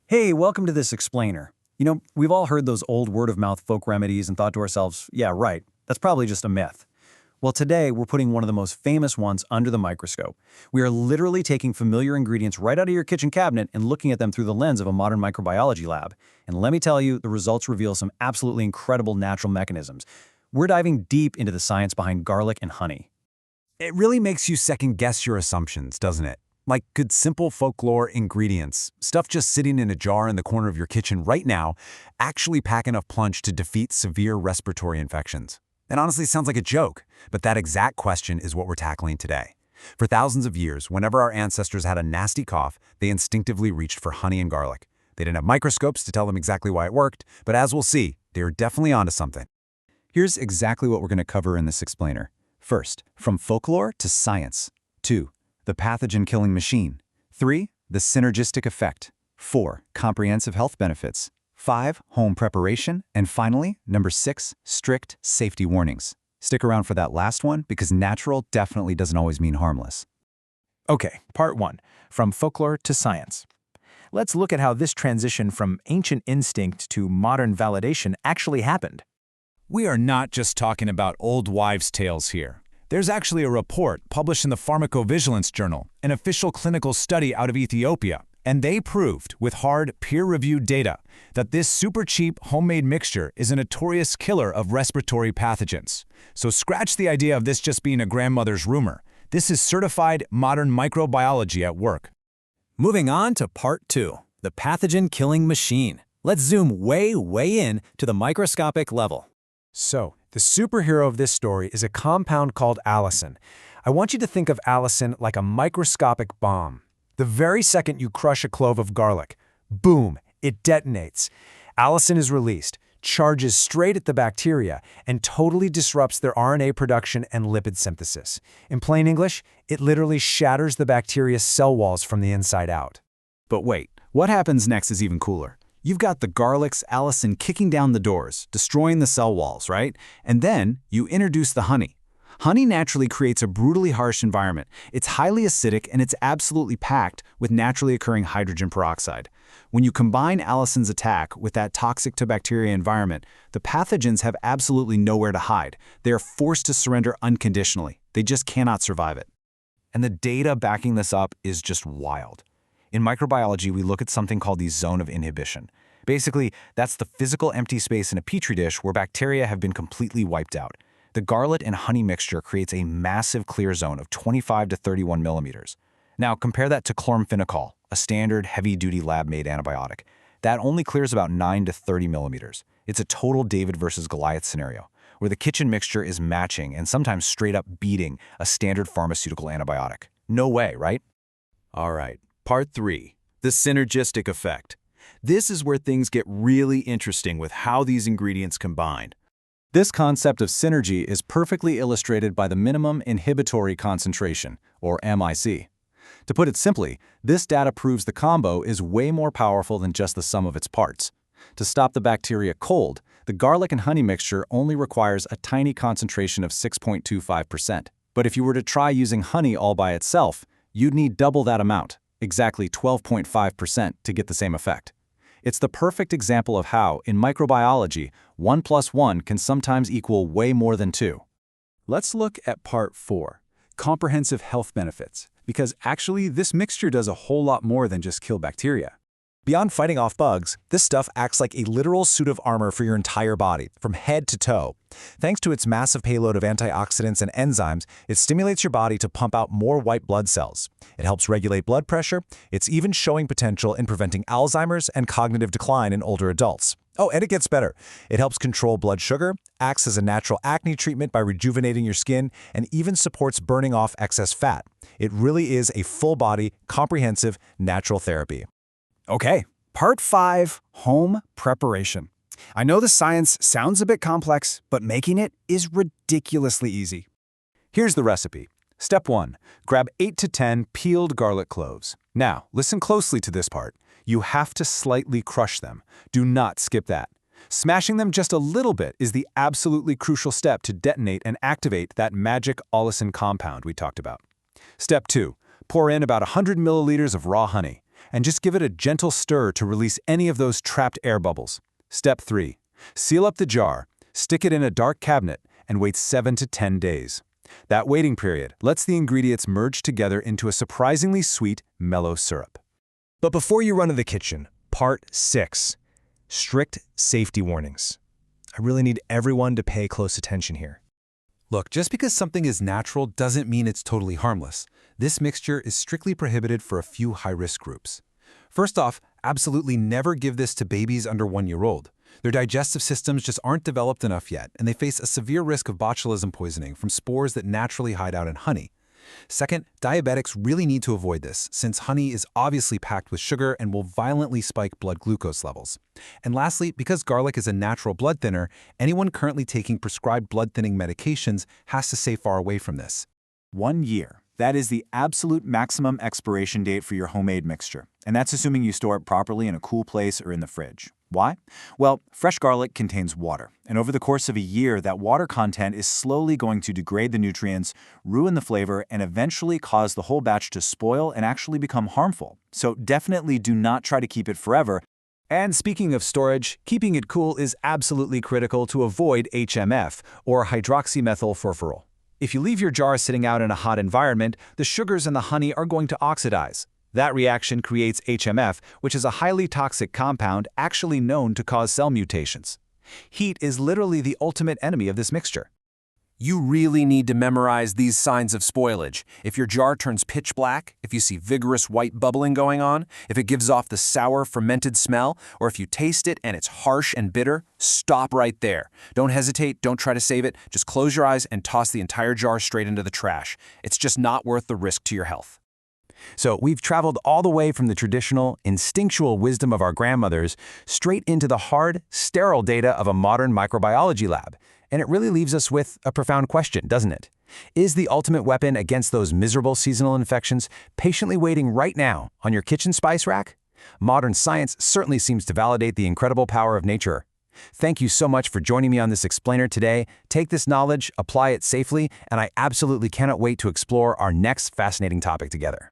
Hey, welcome to this explainer. We've all heard those old word-of-mouth folk remedies and thought to ourselves, yeah, right, that's probably just a myth. Well, today we're putting one of the most famous ones under the microscope. We are literally taking familiar ingredients right out of your kitchen cabinet and looking at them through the lens of a modern microbiology lab. And let me tell you, the results reveal some absolutely incredible natural mechanisms. We're diving deep into the science behind garlic and honey. It really makes you second-guess your assumptions, doesn't it? Like, could simple folklore ingredients, stuff just sitting in a jar in the corner of your kitchen right now, actually pack enough punch to defeat severe respiratory infections? It honestly sounds like a joke, but that exact question is what we're tackling today. For thousands of years, whenever our ancestors had a nasty cough, they instinctively reached for honey and garlic. They didn't have microscopes to tell them exactly why it worked, but as we'll see, they were definitely onto something. Here's exactly what we're going to cover in this explainer. First, from folklore to science. 2. The pathogen-killing machine. 3. The synergistic effect. 4. Comprehensive health benefits. 5. Home preparation. And finally, number 6, strict safety warnings. Stick around for that last one because natural definitely doesn't always mean harmless. Okay, part 1, from folklore to science. Let's look at how this transition from ancient instinct to modern validation actually happened. We are not just talking about old wives' tales here. There's actually a report published in the Pharmacovigilance Journal, an official clinical study out of Ethiopia, and they proved, with hard, peer-reviewed data, that this super cheap homemade mixture is a notorious killer of respiratory pathogens. So scratch the idea of this just being a grandmother's rumor. This is certified modern microbiology at work. Moving on to part 2, the pathogen-killing machine. Let's zoom way in to the microscopic level. So, the superhero of this story is a compound called allicin. I want you to think of allicin like a microscopic bomb. The very second you crush a clove of garlic, boom, it detonates. Allicin is released, charges straight at the bacteria, and totally disrupts their RNA production and lipid synthesis. In plain English, it literally shatters the bacteria's cell walls from the inside out. But wait, what happens next is even cooler. You've got the garlic's allicin kicking down the doors, destroying the cell walls, right? And then you introduce the honey. Honey naturally creates a brutally harsh environment. It's highly acidic and it's absolutely packed with naturally occurring hydrogen peroxide. When you combine allicin's attack with that toxic to bacteria environment, the pathogens have absolutely nowhere to hide. They are forced to surrender unconditionally. They just cannot survive it. And the data backing this up is just wild. In microbiology, we look at something called the zone of inhibition. Basically, that's the physical empty space in a petri dish where bacteria have been completely wiped out. The garlic and honey mixture creates a massive clear zone of 25 to 31 millimeters. Now, compare that to chloramphenicol, a standard heavy-duty lab-made antibiotic. That only clears about 9 to 30 millimeters. It's a total David versus Goliath scenario, where the kitchen mixture is matching and sometimes straight up beating a standard pharmaceutical antibiotic. No way, right? All right. Part 3, the synergistic effect. This is where things get really interesting with how these ingredients combine. This concept of synergy is perfectly illustrated by the minimum inhibitory concentration, or MIC. To put it simply, this data proves the combo is way more powerful than just the sum of its parts. To stop the bacteria cold, the garlic and honey mixture only requires a tiny concentration of 6.25%. But if you were to try using honey all by itself, you'd need double that amount, exactly 12.5%, to get the same effect. It's the perfect example of how, in microbiology, 1 plus 1 can sometimes equal way more than 2. Let's look at part 4, comprehensive health benefits, because actually this mixture does a whole lot more than just kill bacteria. Beyond fighting off bugs, this stuff acts like a literal suit of armor for your entire body, from head to toe. Thanks to its massive payload of antioxidants and enzymes, it stimulates your body to pump out more white blood cells. It helps regulate blood pressure. It's even showing potential in preventing Alzheimer's and cognitive decline in older adults. Oh, and it gets better. It helps control blood sugar, acts as a natural acne treatment by rejuvenating your skin, and even supports burning off excess fat. It really is a full-body, comprehensive, natural therapy. Okay, part 5, home preparation. I know the science sounds a bit complex, but making it is ridiculously easy. Here's the recipe. Step 1. Grab 8 to 10 peeled garlic cloves. Now, listen closely to this part. You have to slightly crush them. Do not skip that. Smashing them just a little bit is the absolutely crucial step to detonate and activate that magic allicin compound we talked about. Step 2. Pour in about 100 milliliters of raw honey. And just give it a gentle stir to release any of those trapped air bubbles. Step 3. Seal up the jar, stick it in a dark cabinet, and wait 7 to 10 days. That waiting period lets the ingredients merge together into a surprisingly sweet, mellow syrup. But before you run to the kitchen, Part 6. Strict safety warnings. I really need everyone to pay close attention here. Look, just because something is natural doesn't mean it's totally harmless. This mixture is strictly prohibited for a few high-risk groups. First off, absolutely never give this to babies under 1 year old. Their digestive systems just aren't developed enough yet, and they face a severe risk of botulism poisoning from spores that naturally hide out in honey. Second, diabetics really need to avoid this, since honey is obviously packed with sugar and will violently spike blood glucose levels. And lastly, because garlic is a natural blood thinner, anyone currently taking prescribed blood-thinning medications has to stay far away from this. 1 year. That is the absolute maximum expiration date for your homemade mixture, and that's assuming you store it properly in a cool place or in the fridge. Why? Well, fresh garlic contains water, and over the course of a year, that water content is slowly going to degrade the nutrients, ruin the flavor, and eventually cause the whole batch to spoil and actually become harmful. So definitely do not try to keep it forever. And speaking of storage, keeping it cool is absolutely critical to avoid HMF, or hydroxymethylfurfural. If you leave your jar sitting out in a hot environment, the sugars in the honey are going to oxidize. That reaction creates HMF, which is a highly toxic compound actually known to cause cell mutations. Heat is literally the ultimate enemy of this mixture. You really need to memorize these signs of spoilage. If your jar turns pitch black, if you see vigorous white bubbling going on, if it gives off the sour, fermented smell, or if you taste it and it's harsh and bitter, stop right there. Don't hesitate, don't try to save it, just close your eyes and toss the entire jar straight into the trash. It's just not worth the risk to your health. So we've traveled all the way from the traditional, instinctual wisdom of our grandmothers straight into the hard, sterile data of a modern microbiology lab. And it really leaves us with a profound question, doesn't it? Is the ultimate weapon against those miserable seasonal infections patiently waiting right now on your kitchen spice rack? Modern science certainly seems to validate the incredible power of nature. Thank you so much for joining me on this explainer today. Take this knowledge, apply it safely, and I absolutely cannot wait to explore our next fascinating topic together.